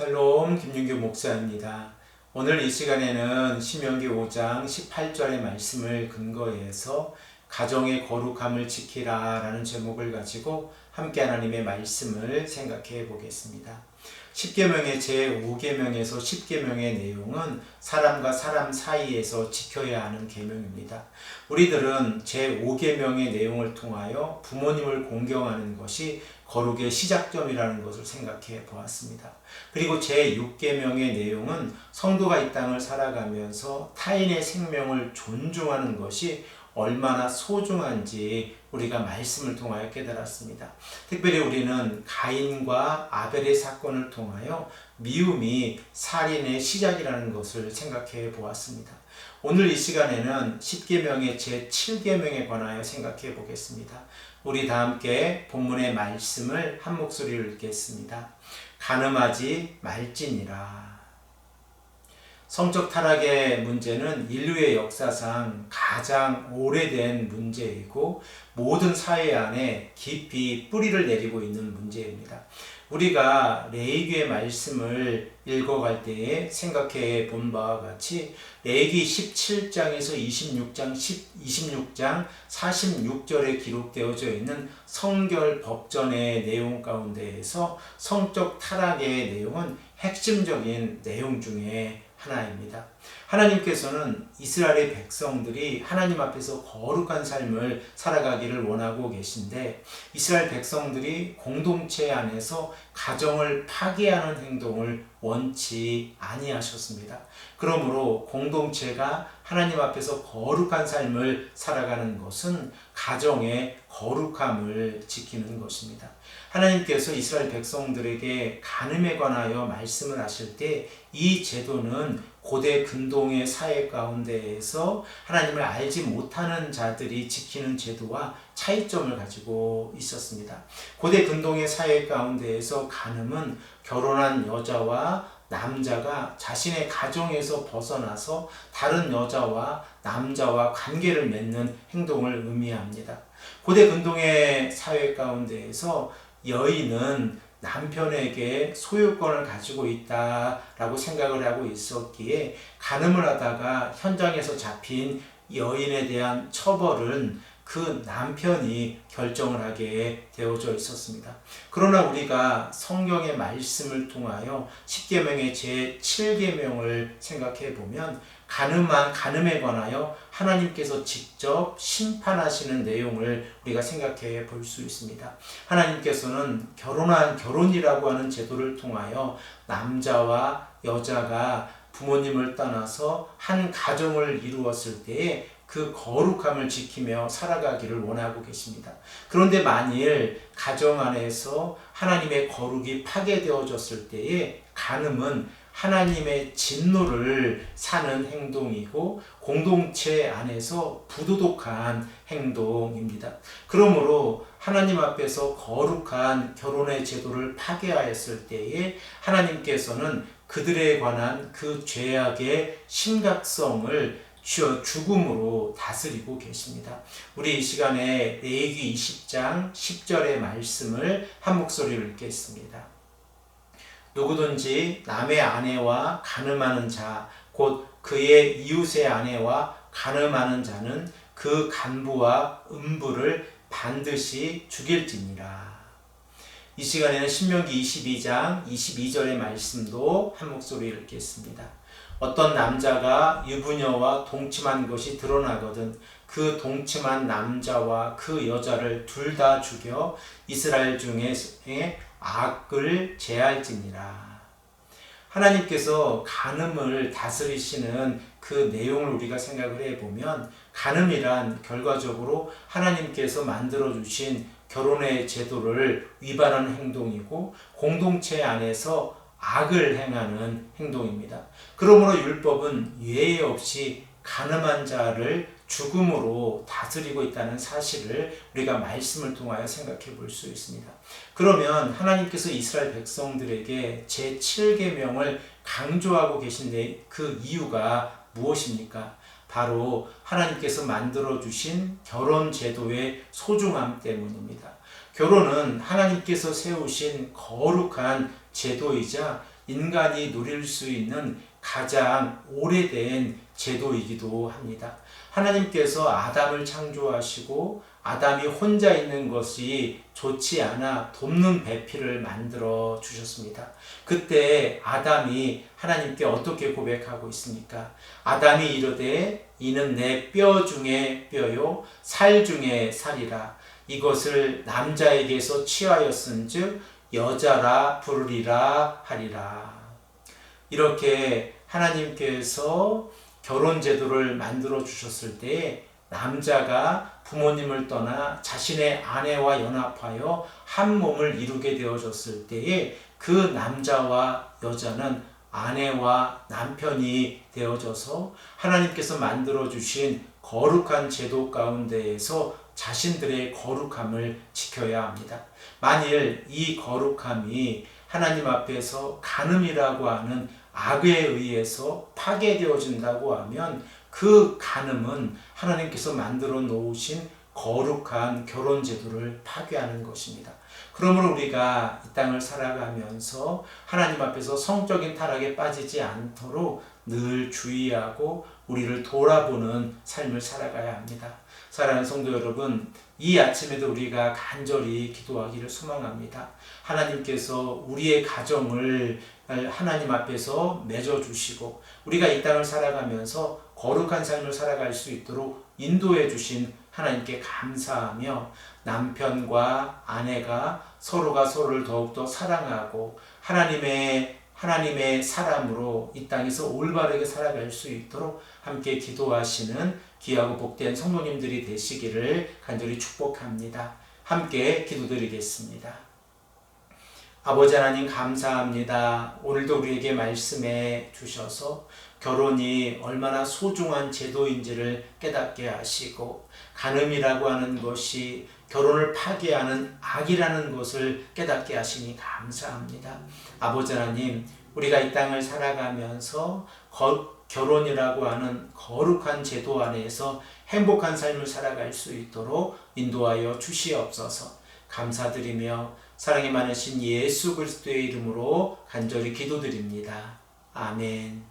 샬롬 김윤규 목사입니다. 오늘 이 시간에는 신명기 5장 18절의 말씀을 근거해서 가정의 거룩함을 지키라 라는 제목을 가지고 함께 하나님의 말씀을 생각해 보겠습니다. 10계명의 제5계명에서 10계명의 내용은 사람과 사람 사이에서 지켜야 하는 계명입니다. 우리들은 제5계명의 내용을 통하여 부모님을 공경하는 것이 거룩의 시작점이라는 것을 생각해 보았습니다. 그리고 제6계명의 내용은 성도가 이 땅을 살아가면서 타인의 생명을 존중하는 것이 얼마나 소중한지 우리가 말씀을 통하여 깨달았습니다. 특별히 우리는 가인과 아벨의 사건을 통하여 미움이 살인의 시작이라는 것을 생각해 보았습니다. 오늘 이 시간에는 10계명의 제7계명에 관하여 생각해 보겠습니다. 우리 다 함께 본문의 말씀을 한 목소리로 읽겠습니다. 간음하지 말지니라. 성적 타락의 문제는 인류의 역사상 가장 오래된 문제이고 모든 사회 안에 깊이 뿌리를 내리고 있는 문제입니다. 우리가 레위기의 말씀을 읽어갈 때에 생각해 본 바와 같이 레위기 17장에서 26장 46절에 기록되어져 있는 성결 법전의 내용 가운데에서 성적 타락의 내용은 핵심적인 내용 중에 하나입니다. 하나님께서는 이스라엘의 백성들이 하나님 앞에서 거룩한 삶을 살아가기를 원하고 계신데 이스라엘 백성들이 공동체 안에서 가정을 파괴하는 행동을 원치 아니하셨습니다. 그러므로 공동체가 하나님 앞에서 거룩한 삶을 살아가는 것은 가정의 거룩함을 지키는 것입니다. 하나님께서 이스라엘 백성들에게 간음에 관하여 말씀을 하실 때 이 제도는 고대 근동의 사회 가운데에서 하나님을 알지 못하는 자들이 지키는 제도와 차이점을 가지고 있었습니다. 고대 근동의 사회 가운데에서 간음은 결혼한 여자와 남자가 자신의 가정에서 벗어나서 다른 여자와 남자와 관계를 맺는 행동을 의미합니다. 고대 근동의 사회 가운데에서 여인은 남편에게 소유권을 가지고 있다라고 생각을 하고 있었기에 간음을 하다가 현장에서 잡힌 여인에 대한 처벌은 그 남편이 결정을 하게 되어져 있었습니다. 그러나 우리가 성경의 말씀을 통하여 10계명의 제7계명을 생각해 보면 간음에 관하여 하나님께서 직접 심판하시는 내용을 우리가 생각해 볼 수 있습니다. 하나님께서는 결혼이라고 하는 제도를 통하여 남자와 여자가 부모님을 떠나서 한 가정을 이루었을 때에 그 거룩함을 지키며 살아가기를 원하고 계십니다. 그런데 만일 가정 안에서 하나님의 거룩이 파괴되어졌을 때에 간음은 하나님의 진노를 사는 행동이고 공동체 안에서 부도덕한 행동입니다. 그러므로 하나님 앞에서 거룩한 결혼의 제도를 파괴하였을 때에 하나님께서는 그들에 관한 그 죄악의 심각성을 죽음으로 다스리고 계십니다. 우리 이 시간에 레위기 20장 10절의 말씀을 한 목소리로 읽겠습니다. 누구든지 남의 아내와 간음하는 자, 곧 그의 이웃의 아내와 간음하는 자는 그 간부와 음부를 반드시 죽일지니라. 이 시간에는 신명기 22장 22절의 말씀도 한 목소리로 읽겠습니다. 어떤 남자가 유부녀와 동침한 것이 드러나거든 그 동침한 남자와 그 여자를 둘 다 죽여 이스라엘 중에 악을 제할지니라. 하나님께서 간음을 다스리시는 그 내용을 우리가 생각을 해보면 간음이란 결과적으로 하나님께서 만들어주신 결혼의 제도를 위반하는 행동이고 공동체 안에서 악을 행하는 행동입니다. 그러므로 율법은 예외 없이 간음한 자를 죽음으로 다스리고 있다는 사실을 우리가 말씀을 통하여 생각해 볼 수 있습니다. 그러면 하나님께서 이스라엘 백성들에게 제7계명을 강조하고 계신데 그 이유가 무엇입니까? 바로 하나님께서 만들어주신 결혼 제도의 소중함 때문입니다. 결혼은 하나님께서 세우신 거룩한 제도이자 인간이 누릴 수 있는 가장 오래된 제도이기도 합니다. 하나님께서 아담을 창조하시고 아담이 혼자 있는 것이 좋지 않아 돕는 배필을 만들어 주셨습니다. 그때 아담이 하나님께 어떻게 고백하고 있습니까? 아담이 이르되 이는 내 뼈 중에 뼈요 살 중에 살이라. 이것을 남자에게서 취하였은즉 여자라 부르리라 하리라. 이렇게 하나님께서 결혼 제도를 만들어 주셨을 때 남자가 부모님을 떠나 자신의 아내와 연합하여 한 몸을 이루게 되어졌을 때에 그 남자와 여자는 아내와 남편이 되어져서 하나님께서 만들어 주신 거룩한 제도 가운데에서 자신들의 거룩함을 지켜야 합니다. 만일 이 거룩함이 하나님 앞에서 간음이라고 하는 악에 의해서 파괴되어진다고 하면 그 간음은 하나님께서 만들어 놓으신 거룩한 결혼 제도를 파괴하는 것입니다. 그러므로 우리가 이 땅을 살아가면서 하나님 앞에서 성적인 타락에 빠지지 않도록 늘 주의하고 우리를 돌아보는 삶을 살아가야 합니다. 사랑하는 성도 여러분, 이 아침에도 우리가 간절히 기도하기를 소망합니다. 하나님께서 우리의 가정을 하나님 앞에서 맺어주시고 우리가 이 땅을 살아가면서 거룩한 삶을 살아갈 수 있도록 인도해 주신 하나님께 감사하며 남편과 아내가 서로가 서로를 더욱더 사랑하고 하나님의 사람으로 이 땅에서 올바르게 살아갈 수 있도록 함께 기도하시는 귀하고 복된 성도님들이 되시기를 간절히 축복합니다. 함께 기도드리겠습니다. 아버지 하나님 감사합니다. 오늘도 우리에게 말씀해 주셔서 결혼이 얼마나 소중한 제도인지를 깨닫게 하시고 간음이라고 하는 것이 결혼을 파괴하는 악이라는 것을 깨닫게 하시니 감사합니다. 아버지 하나님, 우리가 이 땅을 살아가면서 결혼이라고 하는 거룩한 제도 안에서 행복한 삶을 살아갈 수 있도록 인도하여 주시옵소서. 감사드리며 사랑이 많으신 예수 그리스도의 이름으로 간절히 기도드립니다. 아멘.